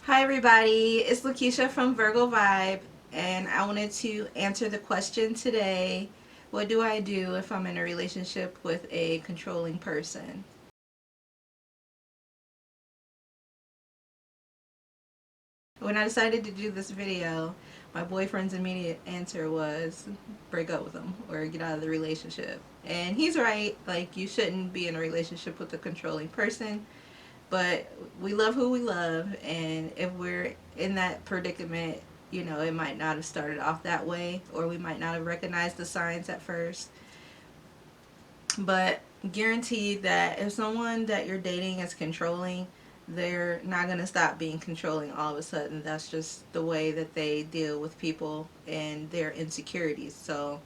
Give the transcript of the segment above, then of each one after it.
Hi everybody, it's Lakeisha from Virgo Vibe, and I wanted to answer the question today. What do I do if I'm in a relationship with a controlling person? When I decided to do this video, my boyfriend's immediate answer was break up with him or get out of the relationship. And he's right, like you shouldn't be in a relationship with a controlling person, but we love who we love, and if we're in that predicament, it might not have started off that way, or we might not have recognized the signs at first. But guaranteed that if someone that you're dating is controlling, they're not going to stop being controlling all of a sudden. That's just the way that they deal with people and their insecurities. So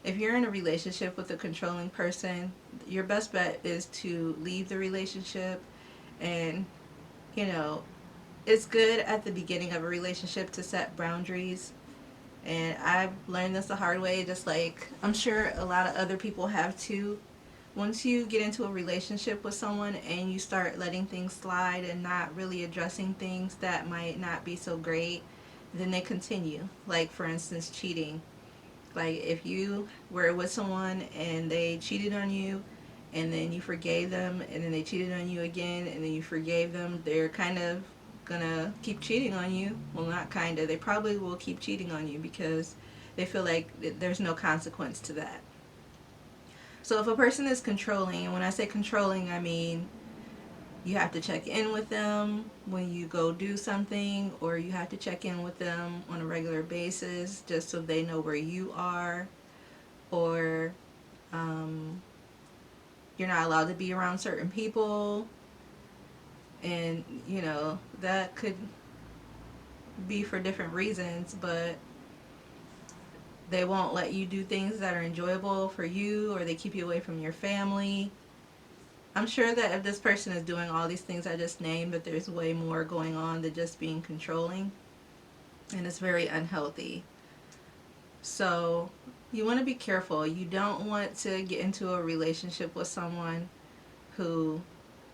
if you're in a relationship with a controlling person, your best bet is to leave the relationship. And you know, it's good at the beginning of a relationship to set boundaries. And I've learned this the hard way, just like I'm sure a lot of other people have too. Once you get into a relationship with someone and you start letting things slide and not really addressing things that might not be so great, then they continue. Like, for instance, cheating. Like, if you were with someone and they cheated on you, and then you forgave them, and then they cheated on you again, and then you forgave them, they're kind of gonna keep cheating on you. Well, not kind of. They probably will keep cheating on you because they feel like there's no consequence to that. So if a person is controlling, and when I say controlling, I mean you have to check in with them when you go do something, or you have to check in with them on a regular basis just so they know where you are, or um, you're not allowed to be around certain people. And that could be for different reasons, but they won't let you do things that are enjoyable for you, or they keep you away from your family. I'm sure that if this person is doing all these things I just named, that there's way more going on than just being controlling, and it's very unhealthy. So you want to be careful. You don't want to get into a relationship with someone who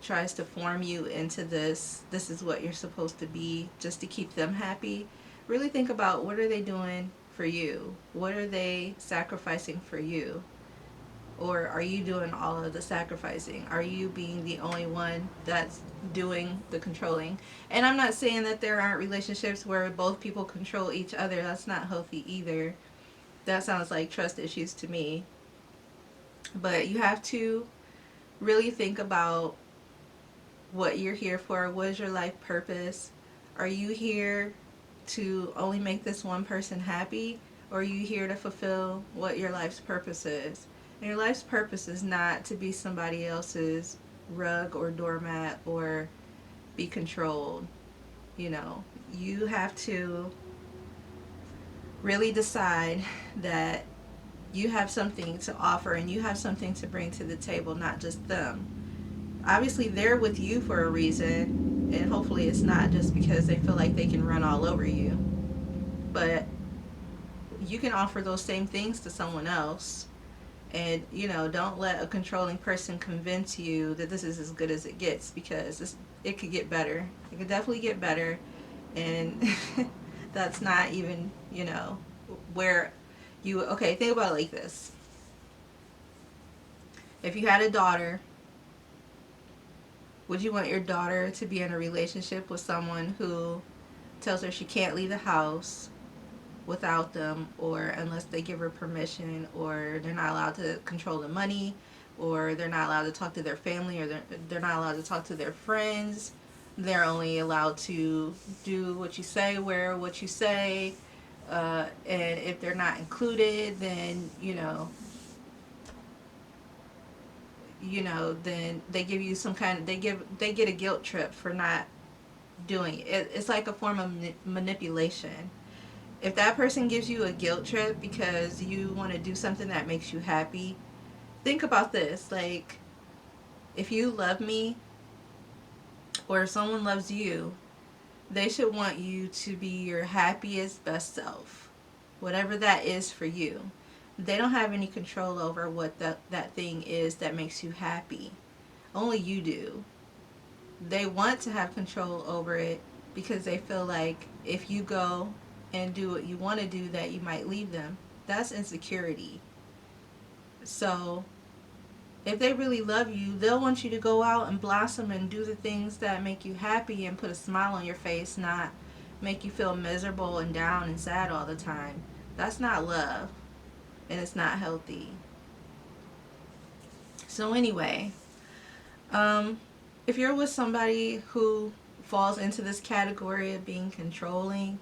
tries to form you into this is what you're supposed to be just to keep them happy. Really think about, what are they doing for you? What are they sacrificing for you? Or are you doing all of the sacrificing? Are you being the only one that's doing the controlling? And I'm not saying that there aren't relationships where both people control each other. That's not healthy either. That sounds like trust issues to me. But you have to really think about what you're here for. What is your life purpose? Are you here to only make this one person happy? Or are you here to fulfill what your life's purpose is? And your life's purpose is not to be somebody else's rug or doormat or be controlled. You have to really decide that you have something to offer and you have something to bring to the table, not just them. Obviously, they're with you for a reason, and hopefully it's not just because they feel like they can run all over you. But you can offer those same things to someone else. And don't let a controlling person convince you that this is as good as it gets, because it could get better. It could definitely get better. And that's not even where you okay, think about it like this. If you had a daughter, would you want your daughter to be in a relationship with someone who tells her she can't leave the house without them, or unless they give her permission, or they're not allowed to control the money, or they're not allowed to talk to their family, or they're not allowed to talk to their friends? They're only allowed to do what you say, wear what you say, and if they're not included, then then they give you some kind of they get a guilt trip for not doing it. It's like a form of manipulation. If that person gives you a guilt trip because you want to do something that makes you happy, think about this. Like, if you love me, or if someone loves you, they should want you to be your happiest, best self, whatever that is for you. They don't have any control over what that thing is that makes you happy. Only you do. They want to have control over it, because they feel like if you go and do what you want to do, that you might leave them. That's insecurity. So if they really love you, they'll want you to go out and blossom and do the things that make you happy and put a smile on your face, not make you feel miserable and down and sad all the time. That's not love, and it's not healthy. So anyway, um, if you're with somebody who falls into this category of being controlling,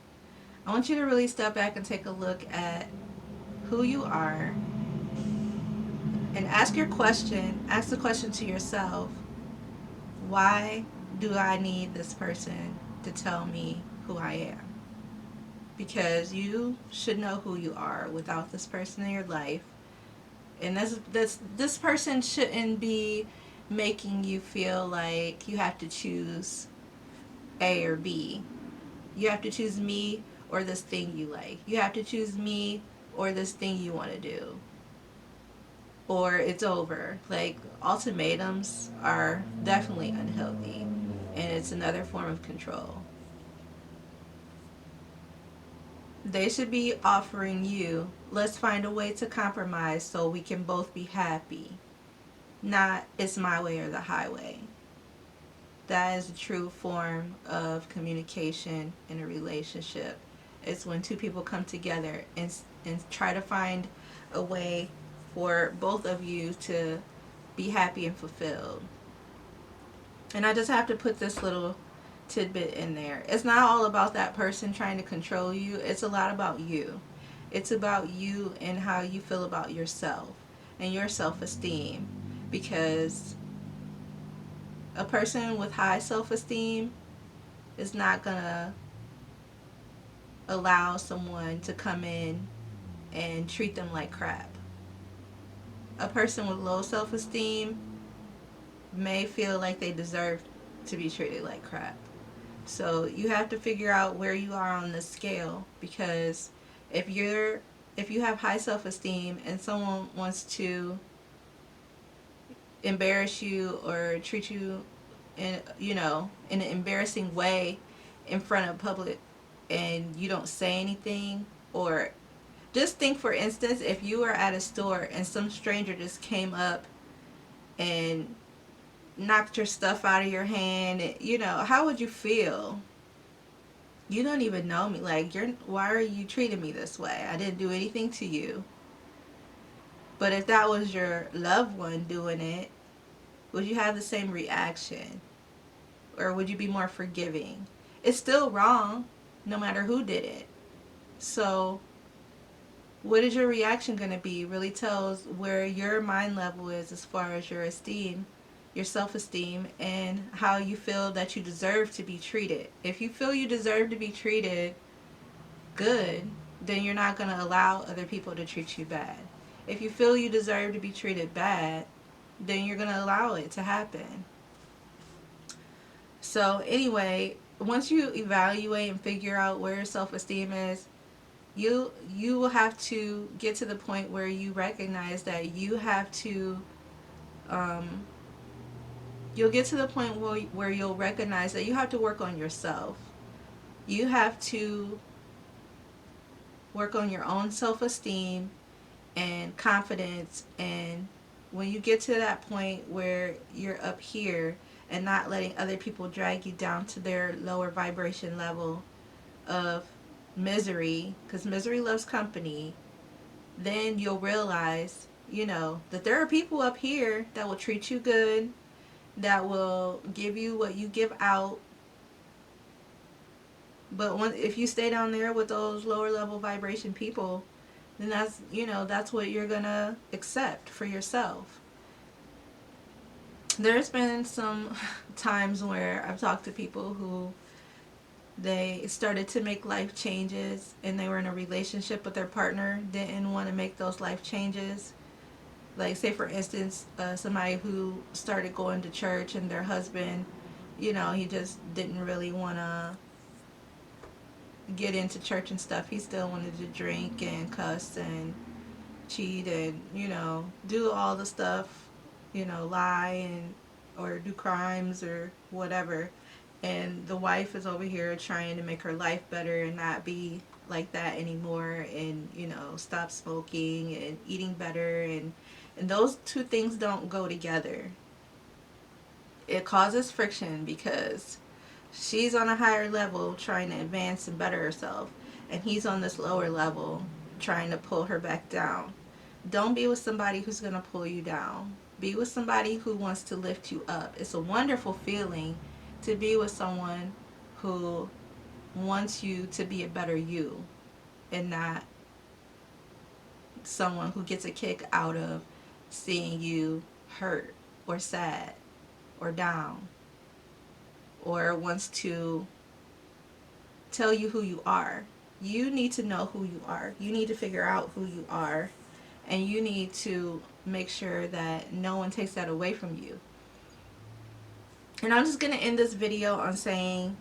I want you to really step back and take a look at who you are and ask the question to yourself, why do I need this person to tell me who I am? Because you should know who you are without this person in your life. And this person shouldn't be making you feel like you have to choose A or B. You have to choose me or this thing you like. You have to choose me or this thing you want to do. Or it's over. Like, ultimatums are definitely unhealthy, and it's another form of control. They should be offering you, let's find a way to compromise so we can both be happy, not it's my way or the highway. That is a true form of communication in a relationship. It's when two people come together and try to find a way for both of you to be happy and fulfilled. And I just have to put this little tidbit in there. It's not all about that person trying to control you, it's a lot about you. It's about you and how you feel about yourself and your self esteem. Because a person with high self esteem is not going to allow someone to come in and treat them like crap. A person with low self esteem may feel like they deserve to be treated like crap. So you have to figure out where you are on the scale, because if you're if you have high self-esteem and someone wants to embarrass you or treat you in an embarrassing way in front of public, and you don't say anything, or just think, for instance, if you were at a store and some stranger just came up and knocked your stuff out of your hand, how would you feel? You don't even know me. Like, why are you treating me this way? I didn't do anything to you. But if that was your loved one doing it, would you have the same reaction? Or would you be more forgiving? It's still wrong, no matter who did it. So, what is your reaction going to be? Really tells where your mind level is as far as your esteem, your self-esteem, and how you feel that you deserve to be treated. If you feel you deserve to be treated good, then you're not going to allow other people to treat you bad. If you feel you deserve to be treated bad, then you're going to allow it to happen. So anyway, once you evaluate and figure out where your self-esteem is, you will have to get to the point where you recognize that you have to um, you'll get to the point where you'll recognize that you have to work on yourself. You have to work on your own self-esteem and confidence, and when you get to that point where you're up here and not letting other people drag you down to their lower vibration level of misery, because misery loves company, then you'll realize, that there are people up here that will treat you good, that will give you what you give out. But if you stay down there with those lower level vibration people, then that's what you're gonna accept for yourself. There's been some times where I've talked to people who they started to make life changes, and they were in a relationship, but their partner didn't want to make those life changes. Like, say for instance, somebody who started going to church, and their husband, he just didn't really want to get into church and stuff. He still wanted to drink and cuss and cheat and, do all the stuff, lie and or do crimes or whatever. and the wife is over here trying to make her life better and not be like that anymore, and stop smoking and eating better, and those two things don't go together. It causes friction because she's on a higher level trying to advance and better herself, and he's on this lower level trying to pull her back down. Don't be with somebody who's going to pull you down. Be with somebody who wants to lift you up. It's a wonderful feeling to be with someone who wants you to be a better you, and not someone who gets a kick out of seeing you hurt or sad or down, or wants to tell you who you are. You need to know who you are. You need to figure out who you are, and you need to make sure that no one takes that away from you. And I'm just going to end this video on saying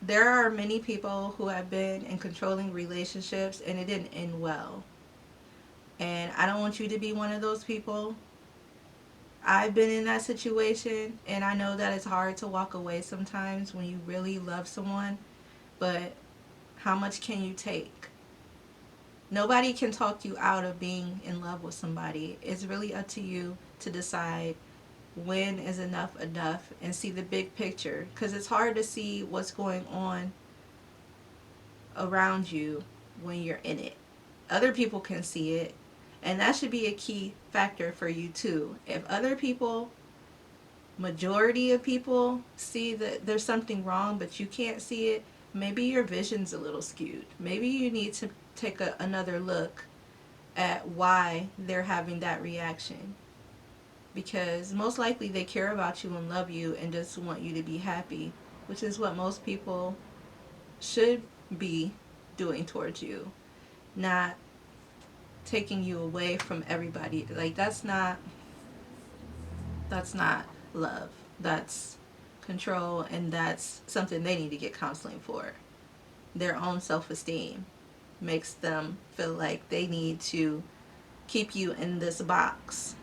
there are many people who have been in controlling relationships and it didn't end well. And I don't want you to be one of those people. I've been in that situation, and I know that it's hard to walk away sometimes when you really love someone, but how much can you take? Nobody can talk you out of being in love with somebody. It's really up to you to decide when is enough and see the big picture, because it's hard to see what's going on around you when you're in it. Other people can see it, and that should be a key factor for you too. If other people, majority of people, see that there's something wrong but you can't see it, maybe your vision's a little skewed. Maybe you need to take another look at why they're having that reaction, because most likely they care about you and love you and just want you to be happy, which is what most people should be doing towards you, not taking you away from everybody. Like that's not love. That's control, and that's something they need to get counseling for. Their own self-esteem makes them feel like they need to keep you in this box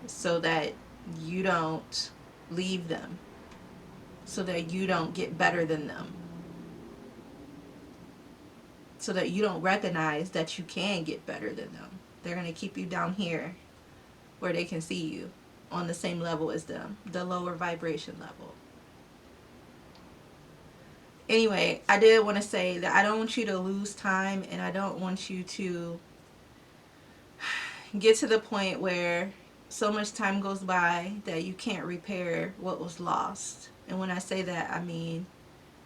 so that you don't leave them, so that you don't get better than them, so that you don't recognize that you can get better than them. They're going to keep you down here where they can see you on the same level as them, the lower vibration level. Anyway, I did want to say that I don't want you to lose time, and I don't want you to get to the point where so much time goes by that you can't repair what was lost. And when I say that, I mean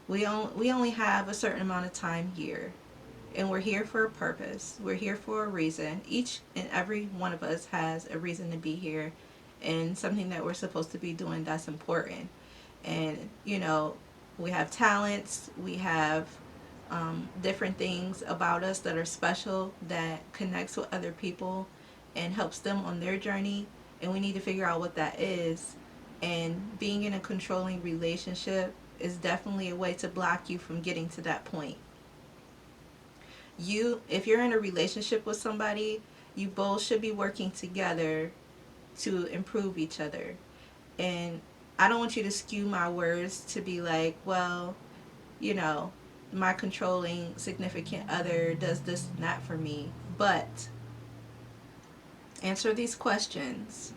we only have a certain amount of time here, and we're here for a purpose. We're here for a reason. Each and every one of us has a reason to be here, and something that we're supposed to be doing that's important. And we have talents, we have different things about us that are special, that connects with other people and helps them on their journey, and we need to figure out what that is. And being in a controlling relationship is definitely a way to block you from getting to that point. If you're in a relationship with somebody, you both should be working together to improve each other. And I don't want you to skew my words to be like, well, you know, my controlling significant other does this and that for me. But answer these questions.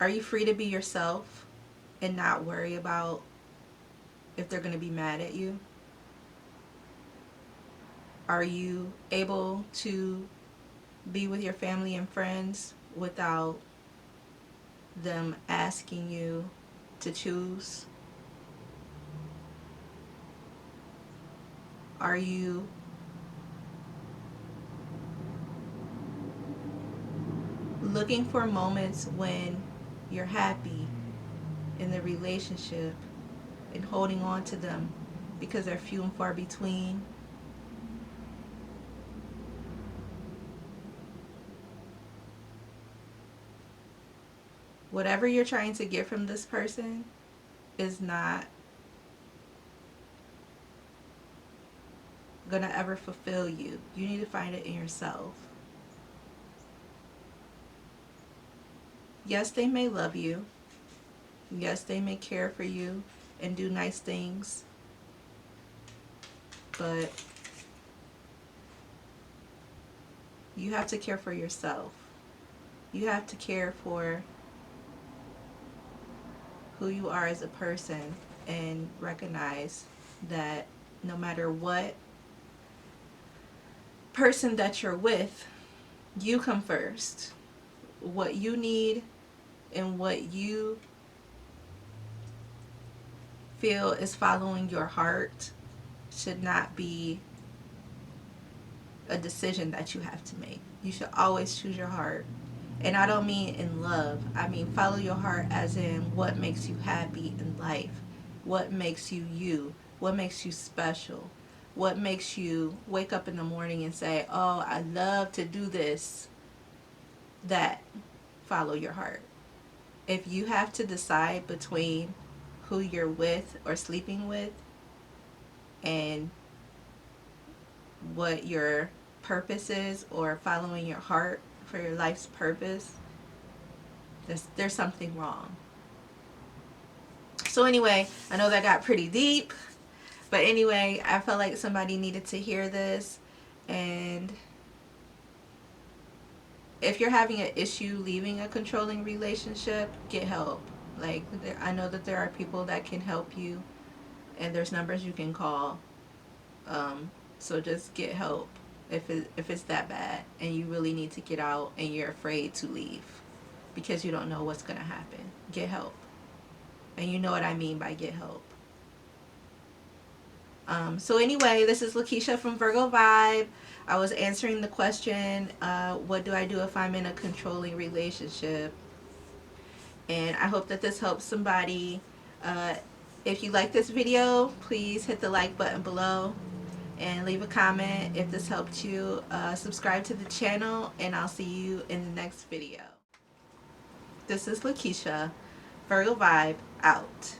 Are you free to be yourself and not worry about if they're going to be mad at you? Are you able to be with your family and friends without them asking you to choose? Are you looking for moments when you're happy in the relationship and holding on to them because they're few and far between? Whatever you're trying to get from this person is not gonna ever fulfill you. You need to find it in yourself. Yes, they may love you. Yes, they may care for you and do nice things, but you have to care for yourself. You have to care for who you are as a person and recognize that no matter what person that you're with, you come first. What you need and what you feel is following your heart should not be a decision that you have to make. You should always choose your heart. And I don't mean in love. I mean follow your heart as in what makes you happy in life. What makes you you. What makes you special. What makes you wake up in the morning and say, "Oh, I love to do this." That follow your heart. If you have to decide between who you're with or sleeping with and what your purpose is or following your heart for your life's purpose, there's something wrong. So anyway, I know that got pretty deep, but anyway, I felt like somebody needed to hear this. And if you're having an issue leaving a controlling relationship, get help. Like, I know that there are people that can help you, and there's numbers you can call. So just get help if it's that bad and you really need to get out and you're afraid to leave because you don't know what's gonna happen. Get help, and you know what I mean by get help. So anyway, this is Lakeisha from Virgo Vibe. I was answering the question, what do I do if I'm in a controlling relationship? And I hope that this helps somebody. Uh, if you like this video, please hit the like button below and leave a comment if this helped you. Subscribe to the channel, and I'll see you in the next video. This is Lakeisha, Virgo Vibe, out.